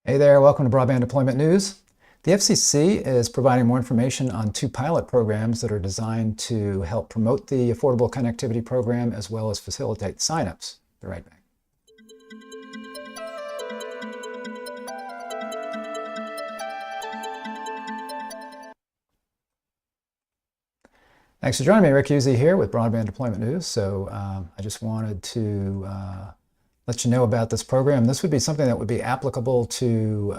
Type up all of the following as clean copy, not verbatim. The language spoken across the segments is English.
Hey there, welcome to Broadband Deployment News. The FCC is providing more information on two pilot programs that are designed to help promote the Affordable Connectivity Program as well as facilitate signups. Be right back. Thanks for joining me. Rick Husey here with Broadband Deployment News. I just wanted to let you know about this program. This would be something that would be applicable to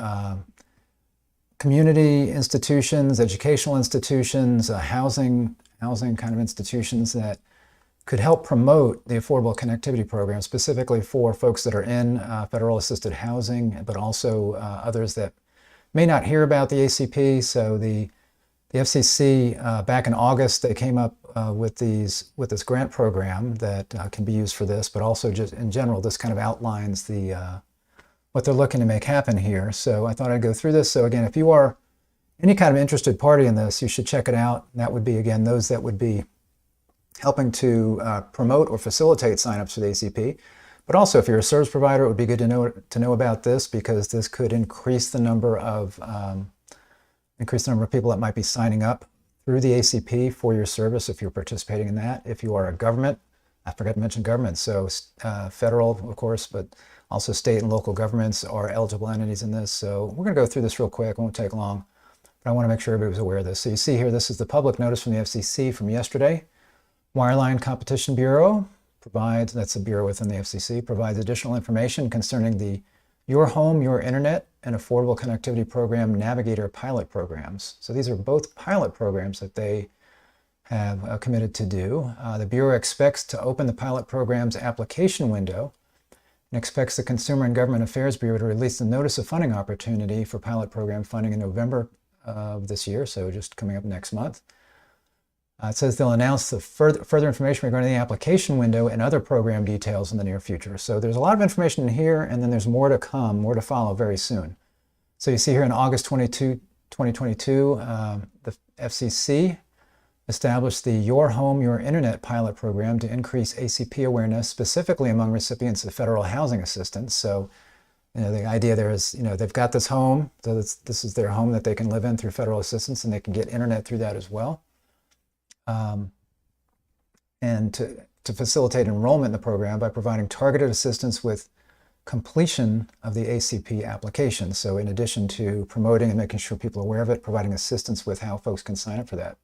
community institutions, educational institutions, housing kind of institutions that could help promote the Affordable Connectivity Program, specifically for folks that are in federal assisted housing, but also others that may not hear about the ACP. So the FCC, back in August, they came up with this grant program that can be used for this, but also just in general, this kind of outlines what they're looking to make happen here. So I thought I'd go through this. So again, if you are any kind of interested party in this, you should check it out. That would be, again, those that would be helping to promote or facilitate signups for the ACP. But also, if you're a service provider, it would be good to know about this, because this could increase the number of people that might be signing up through the ACP for your service if you're participating in that. If you are a government, I forgot to mention government, so federal, of course, but also state and local governments are eligible entities in this. So we're going to go through this real quick. It won't take long, but I want to make sure everybody was aware of this. So you see here, this is the public notice from the FCC from yesterday. Wireline Competition Bureau provides, that's a bureau within the FCC, provides additional information concerning the Your Home, Your Internet, and Affordable Connectivity Program Navigator Pilot Programs. So these are both pilot programs that they have committed to do. The Bureau expects to open the pilot program's application window and expects the Consumer and Government Affairs Bureau to release the Notice of Funding Opportunity for pilot program funding in November of this year, so just coming up next month. It says they'll announce the further information regarding the application window and other program details in the near future. So there's a lot of information in here, and then there's more to come, more to follow very soon. So you see here in August 22, 2022, the FCC established the Your Home, Your Internet pilot program to increase ACP awareness, specifically among recipients of federal housing assistance. So, the idea there is, they've got this home, so this is their home that they can live in through federal assistance, and they can get internet through that as well. And to facilitate enrollment in the program by providing targeted assistance with completion of the ACP application. So in addition to promoting and making sure people are aware of it, providing assistance with how folks can sign up for that.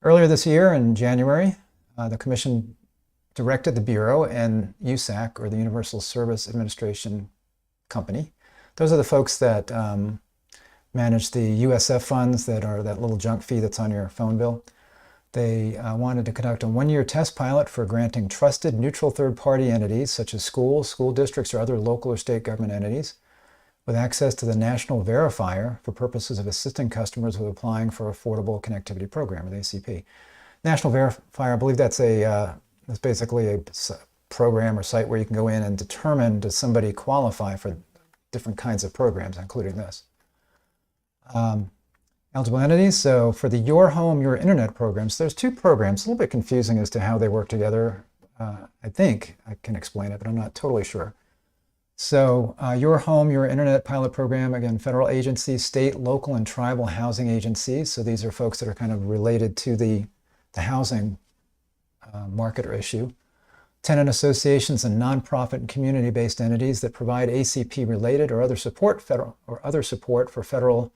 Earlier this year, in January, the Commission directed the Bureau and USAC, or the Universal Service Administration Company. Those are the folks that manage the USF funds, that are that little junk fee that's on your phone bill. They wanted to conduct a one-year test pilot for granting trusted, neutral third-party entities, such as schools, school districts, or other local or state government entities, with access to the National Verifier for purposes of assisting customers with applying for Affordable Connectivity Program, or the ACP. National Verifier, I believe that's basically a program or site where you can go in and determine, does somebody qualify for different kinds of programs, including this. Eligible entities, so for the Your Home, Your Internet programs, there's two programs. A little bit confusing as to how they work together. I think I can explain it, but I'm not totally sure. So Your Home, Your Internet pilot program, again, federal agencies, state, local, and tribal housing agencies. So these are folks that are kind of related to the housing market or issue. Tenant associations and nonprofit and community-based entities that provide ACP-related or other support for federal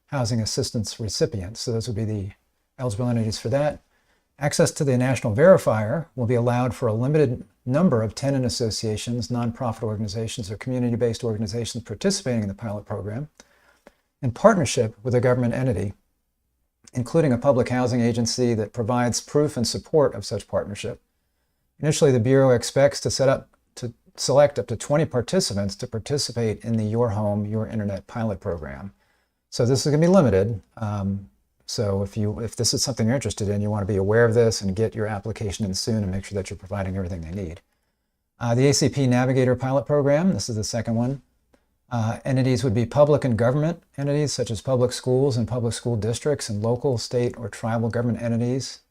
housing assistance recipients. So those would be the eligible entities for that. Access to the National Verifier will be allowed for a limited number of tenant associations, nonprofit organizations, or community-based organizations participating in the pilot program in partnership with a government entity, including a public housing agency that provides proof and support of such partnership. Initially, the Bureau expects to select up to 20 participants to participate in the Your Home, Your Internet pilot program. So this is going to be limited. So if this is something you're interested in, you want to be aware of this and get your application in soon and make sure that you're providing everything they need. The ACP Navigator Pilot Program, this is the second one. Entities would be public and government entities, such as public schools and public school districts, and local, state, or tribal government entities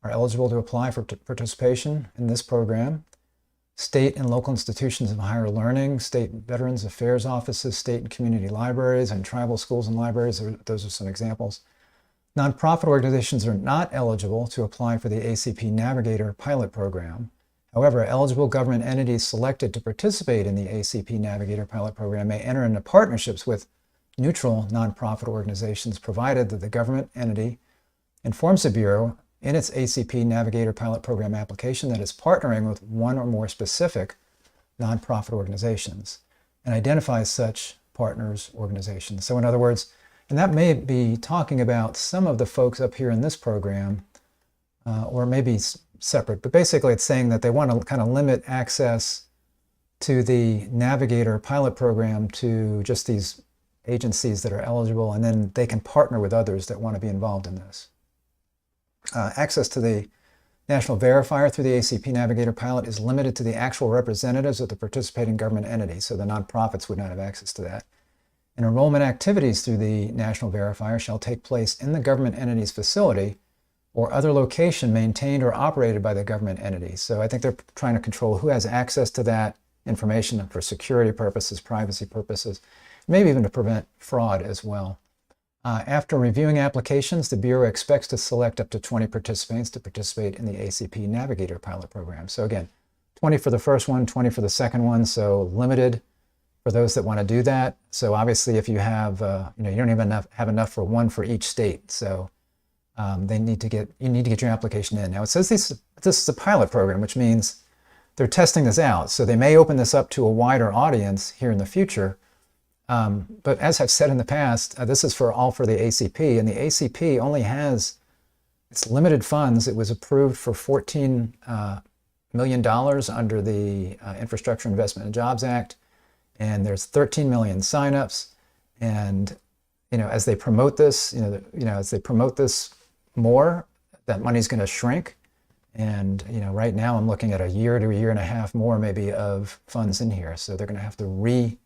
are eligible to apply for participation in this program. state and local institutions of higher learning, state Veterans Affairs offices, state and community libraries, and tribal schools and libraries. Those are some examples. Nonprofit organizations are not eligible to apply for the ACP Navigator Pilot Program. However, eligible government entities selected to participate in the ACP Navigator Pilot Program may enter into partnerships with neutral nonprofit organizations, provided that the government entity informs the Bureau in its ACP Navigator Pilot Program application that it's partnering with one or more specific nonprofit organizations and identifies such partners organizations. So in other words, and that may be talking about some of the folks up here in this program, or maybe separate, but basically it's saying that they want to kind of limit access to the Navigator Pilot Program to just these agencies that are eligible, and then they can partner with others that want to be involved in this. Access to the National Verifier through the ACP Navigator Pilot is limited to the actual representatives of the participating government entity, so the nonprofits would not have access to that. And enrollment activities through the National Verifier shall take place in the government entity's facility or other location maintained or operated by the government entity. So I think they're trying to control who has access to that information for security purposes, privacy purposes, maybe even to prevent fraud as well. After reviewing applications, the Bureau expects to select up to 20 participants to participate in the ACP Navigator Pilot Program. So again, 20 for the first one, 20 for the second one, so limited for those that want to do that. So obviously if you have, you don't even have enough for one for each state. So you need to get your application in. Now it says this is a pilot program, which means they're testing this out. So they may open this up to a wider audience here in the future. But as I've said in the past, this is all for the ACP, and the ACP only has its limited funds. It was approved for $14 million under the Infrastructure Investment and Jobs Act, and there's 13 million signups. And as they promote this, as they promote this more, that money's going to shrink. And right now I'm looking at a year to a year and a half more maybe of funds in here, so they're going to have to refund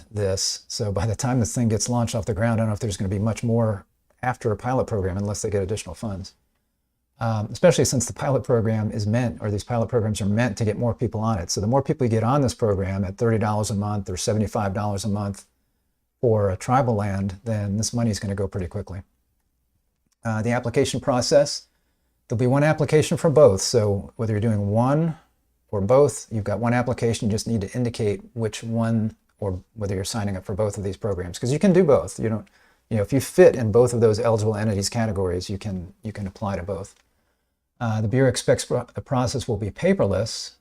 this. So by the time this thing gets launched off the ground, I don't know if there's going to be much more after a pilot program unless they get additional funds. Especially since the pilot program is meant, or these pilot programs are meant to get more people on it. So the more people you get on this program at $30 a month or $75 a month for a tribal land, then this money is going to go pretty quickly. The application process, there'll be one application for both. So whether you're doing one or both, you've got one application. You just need to indicate which one, or whether you're signing up for both of these programs, because you can do both. If you fit in both of those eligible entities categories, you can apply to both. The Bureau expects the process will be paperless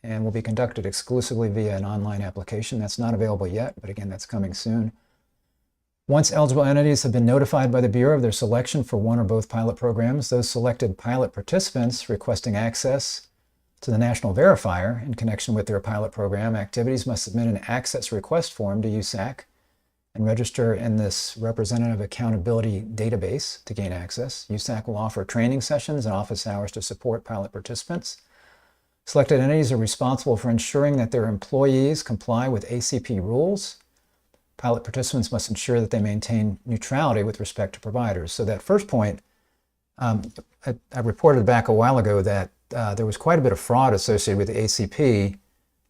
and will be conducted exclusively via an online application. That's not available yet, but again, that's coming soon. Once eligible entities have been notified by the Bureau of their selection for one or both pilot programs, those selected pilot participants requesting access to the National Verifier in connection with their pilot program activities must submit an access request form to USAC and register in this representative accountability database to gain access. USAC will offer training sessions and office hours to support pilot participants. Selected entities are responsible for ensuring that their employees comply with ACP rules. Pilot participants must ensure that they maintain neutrality with respect to providers. So that first point, I reported back a while ago that there was quite a bit of fraud associated with the ACP,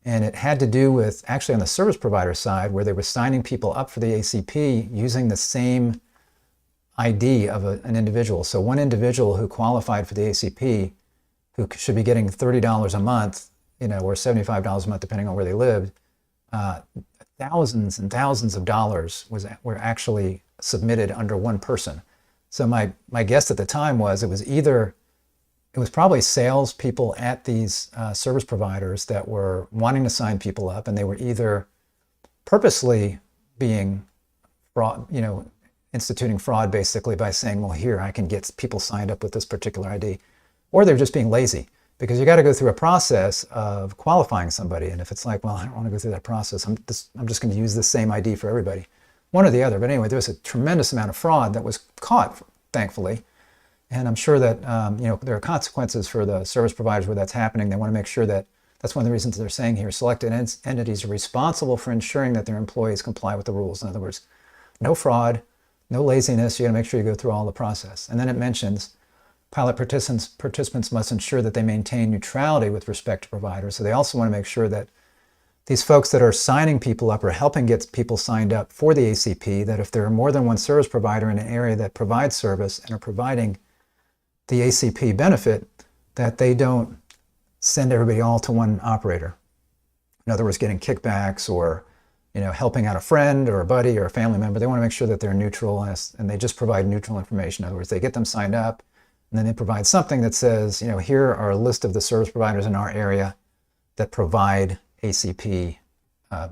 and it had to do with, actually on the service provider side, where they were signing people up for the ACP using the same ID of an individual. So one individual who qualified for the ACP, who should be getting $30 a month, or $75 a month, depending on where they lived, thousands and thousands of dollars were actually submitted under one person. So my guess at the time was it was probably salespeople at these service providers that were wanting to sign people up, and they were either purposely being fraud, instituting fraud basically by saying, well, here, I can get people signed up with this particular ID, or they're just being lazy, because you got to go through a process of qualifying somebody. And if it's like, well, I don't want to go through that process, I'm just going to use the same ID for everybody, one or the other. But anyway, there was a tremendous amount of fraud that was caught, thankfully. And I'm sure that there are consequences for the service providers where that's happening. They want to make sure that's one of the reasons they're saying here, selected entities are responsible for ensuring that their employees comply with the rules. In other words, no fraud, no laziness. You got to make sure you go through all the process. And then it mentions Pilot participants must ensure that they maintain neutrality with respect to providers. So they also want to make sure that these folks that are signing people up or helping get people signed up for the ACP, that if there are more than one service provider in an area that provides service and are providing the ACP benefit, that they don't send everybody all to one operator. In other words, getting kickbacks or helping out a friend or a buddy or a family member. They want to make sure that they're neutral and they just provide neutral information. In other words, they get them signed up and then they provide something that says, here are a list of the service providers in our area that provide ACP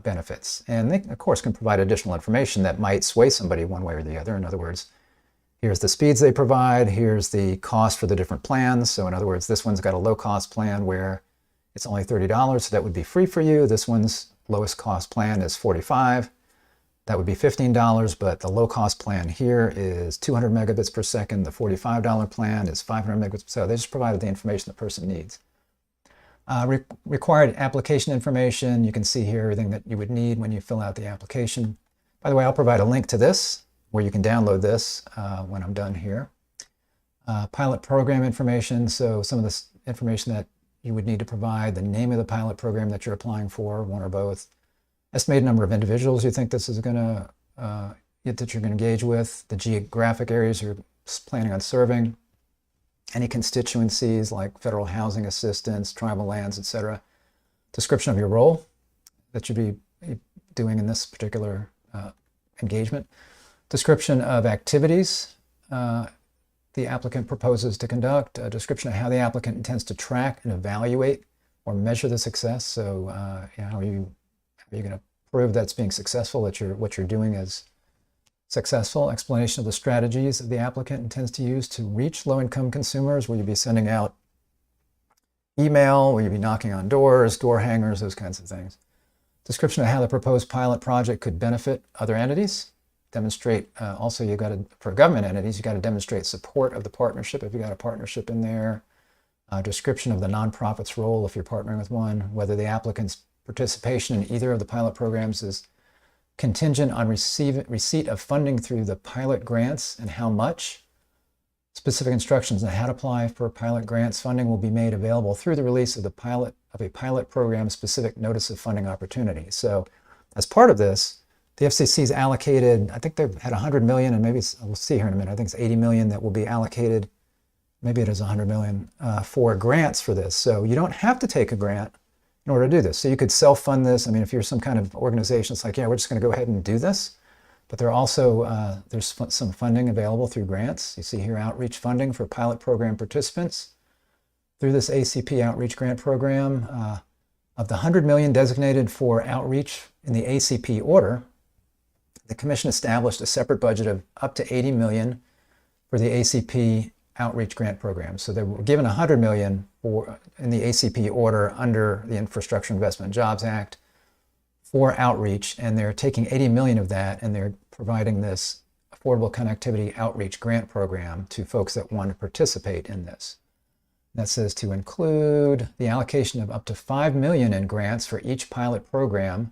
benefits. And they, of course, can provide additional information that might sway somebody one way or the other. In other words, here's the speeds they provide, here's the cost for the different plans. So in other words, this one's got a low-cost plan where it's only $30, so that would be free for you. This one's lowest cost plan is $45. That would be $15, but the low-cost plan here is 200 megabits per second. The $45 plan is 500 megabits per second. So they just provided the information the person needs. Required application information. You can see here everything that you would need when you fill out the application. By the way, I'll provide a link to this where you can download this when I'm done here. Pilot program information. So some of this information that you would need to provide: the name of the pilot program that you're applying for, one or both, estimated number of individuals you think this is going to that you're going to engage with, the geographic areas you're planning on serving, any constituencies like federal housing assistance, tribal lands, etc. Description of your role that you'd be doing in this particular engagement. Description of activities the applicant proposes to conduct. A description of how the applicant intends to track and evaluate or measure the success. So how are you going to prove that's being successful, that what you're doing is successful? Explanation of the strategies that the applicant intends to use to reach low-income consumers. Will you be sending out email? Will you be knocking on doors, door hangers, those kinds of things? Description of how the proposed pilot project could benefit other entities. Demonstrate, also you got to, for government entities, you got to demonstrate support of the partnership if you got a partnership in there. Description of the nonprofit's role if you're partnering with one, whether the applicant's participation in either of the pilot programs is contingent on receipt of funding through the pilot grants and how much. Specific instructions on how to apply for pilot grants. Funding will be made available through the release of a pilot program specific notice of funding opportunity. So as part of this, the FCC's allocated, I think they've had 100 million, and maybe we'll see here in a minute, I think it's 80 million that will be allocated, maybe it is 100 million, for grants for this. So you don't have to take a grant in order to do this. So you could self-fund this. I mean, if you're some kind of organization, it's like, yeah, we're just going to go ahead and do this. But there are also, there's some funding available through grants. You see here outreach funding for pilot program participants through this ACP outreach grant program. Of the 100 million designated for outreach in the ACP order, the Commission established a separate budget of up to 80 million for the ACP outreach grant program. So they were given 100 million in the ACP order under the Infrastructure Investment and Jobs Act for outreach, and they're taking 80 million of that and they're providing this Affordable Connectivity Outreach Grant Program to folks that want to participate in this. That says to include the allocation of up to 5 million in grants for each pilot program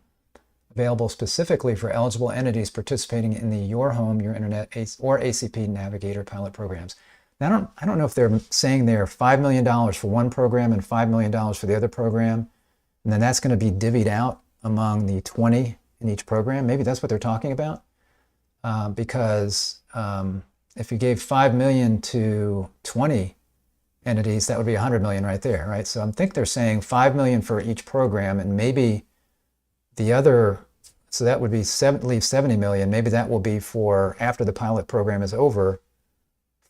available specifically for eligible entities participating in the Your Home, Your Internet, or ACP Navigator pilot programs. Now, I don't know if they're saying they're $5 million for one program and $5 million for the other program, and then that's going to be divvied out among the 20 in each program. Maybe that's what they're talking about, because if you gave 5 million to 20 entities, that would be 100 million right there, right? So I think they're saying 5 million for each program, and maybe the other, so that would be leave 70 million. Maybe that will be for after the pilot program is over,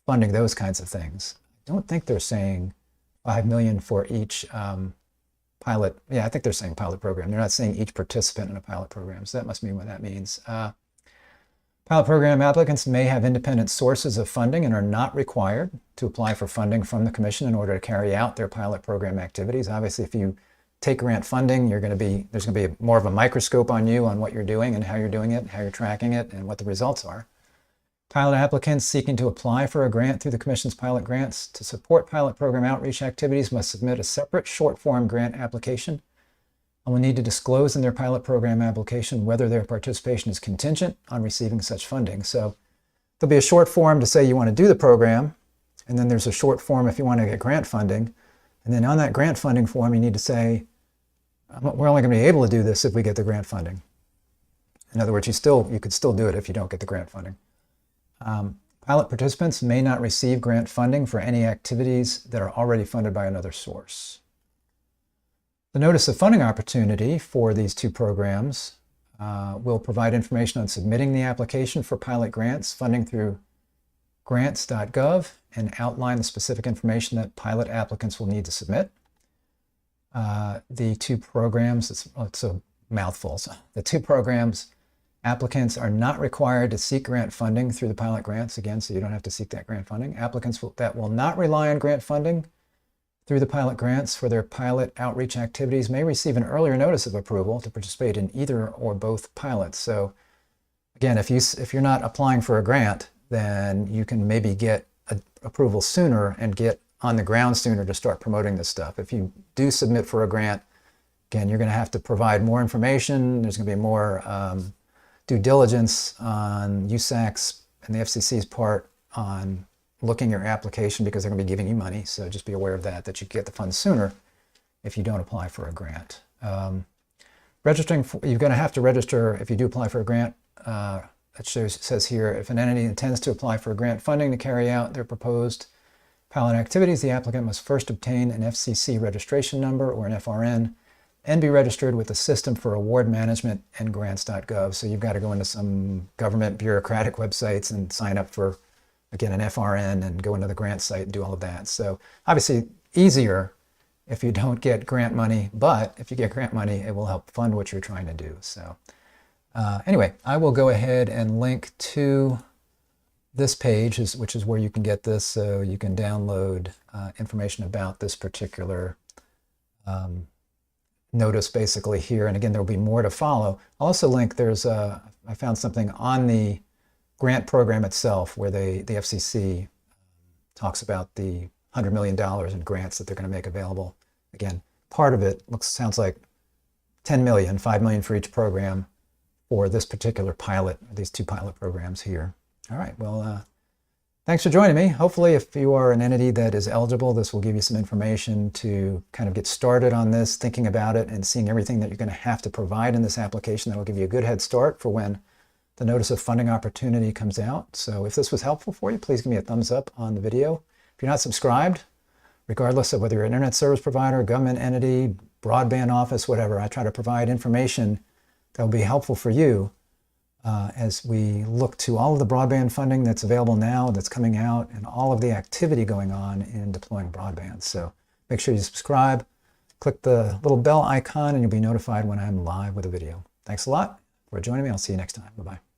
funding those kinds of things. I don't think they're saying 5 million for each pilot. Yeah, I think they're saying pilot program. They're not saying each participant in a pilot program. So that must mean what that means. Pilot program applicants may have independent sources of funding and are not required to apply for funding from the Commission in order to carry out their pilot program activities. Obviously, if you take grant funding, there's going to be more of a microscope on you on what you're doing and how you're doing it, how you're tracking it, and what the results are. Pilot applicants seeking to apply for a grant through the Commission's pilot grants to support pilot program outreach activities must submit a separate short-form grant application and will need to disclose in their pilot program application whether their participation is contingent on receiving such funding. So there'll be a short form to say you want to do the program, and then there's a short form if you want to get grant funding. And then on that grant funding form, you need to say, we're only going to be able to do this if we get the grant funding. In other words, you could still do it if you don't get the grant funding. Pilot participants may not receive grant funding for any activities that are already funded by another source. The notice of funding opportunity for these two programs will provide information on submitting the application for pilot grants funding through grants.gov and outline the specific information that pilot applicants will need to submit. The two programs, it's a mouthful, so the two programs, applicants are not required to seek grant funding through the pilot grants, again, so you don't have to seek that grant funding. Applicants that will not rely on grant funding through the pilot grants for their pilot outreach activities may receive an earlier notice of approval to participate in either or both pilots. So again, if you're not applying for a grant, then you can maybe get approval sooner and get on the ground sooner to start promoting this stuff. If you do submit for a grant, again, you're going to have to provide more information. There's going to be more due diligence on USAC's and the FCC's part on looking at your application because they're going to be giving you money. So just be aware of that you get the funds sooner if you don't apply for a grant. Registering, you're going to have to register if you do apply for a grant. It says here, if an entity intends to apply for grant funding to carry out their proposed pilot activities, the applicant must first obtain an FCC registration number or an FRN and be registered with the System for Award Management and grants.gov. So you've got to go into some government bureaucratic websites and sign up for, again, an FRN and go into the grant site and do all of that. So obviously easier if you don't get grant money, but if you get grant money, it will help fund what you're trying to do. So anyway, I will go ahead and link to this page, which is where you can get this, so you can download information about this particular notice basically here. And again, there will be more to follow. I'll also link, I found something on the grant program itself where the FCC talks about the $100 million in grants that they're going to make available. Again, part of it sounds like 10 million, 5 million for each program for this particular pilot, these two pilot programs here. All right, well, thanks for joining me. Hopefully, if you are an entity that is eligible, this will give you some information to kind of get started on this, thinking about it and seeing everything that you're going to have to provide in this application. That will give you a good head start for when the notice of funding opportunity comes out. So if this was helpful for you, please give me a thumbs up on the video. If you're not subscribed, regardless of whether you're an internet service provider, government entity, broadband office, whatever, I try to provide information that will be helpful for you as we look to all of the broadband funding that's available now, that's coming out, and all of the activity going on in deploying broadband. So make sure you subscribe, click the little bell icon, and you'll be notified when I'm live with a video. Thanks a lot for joining me. I'll see you next time. Bye-bye.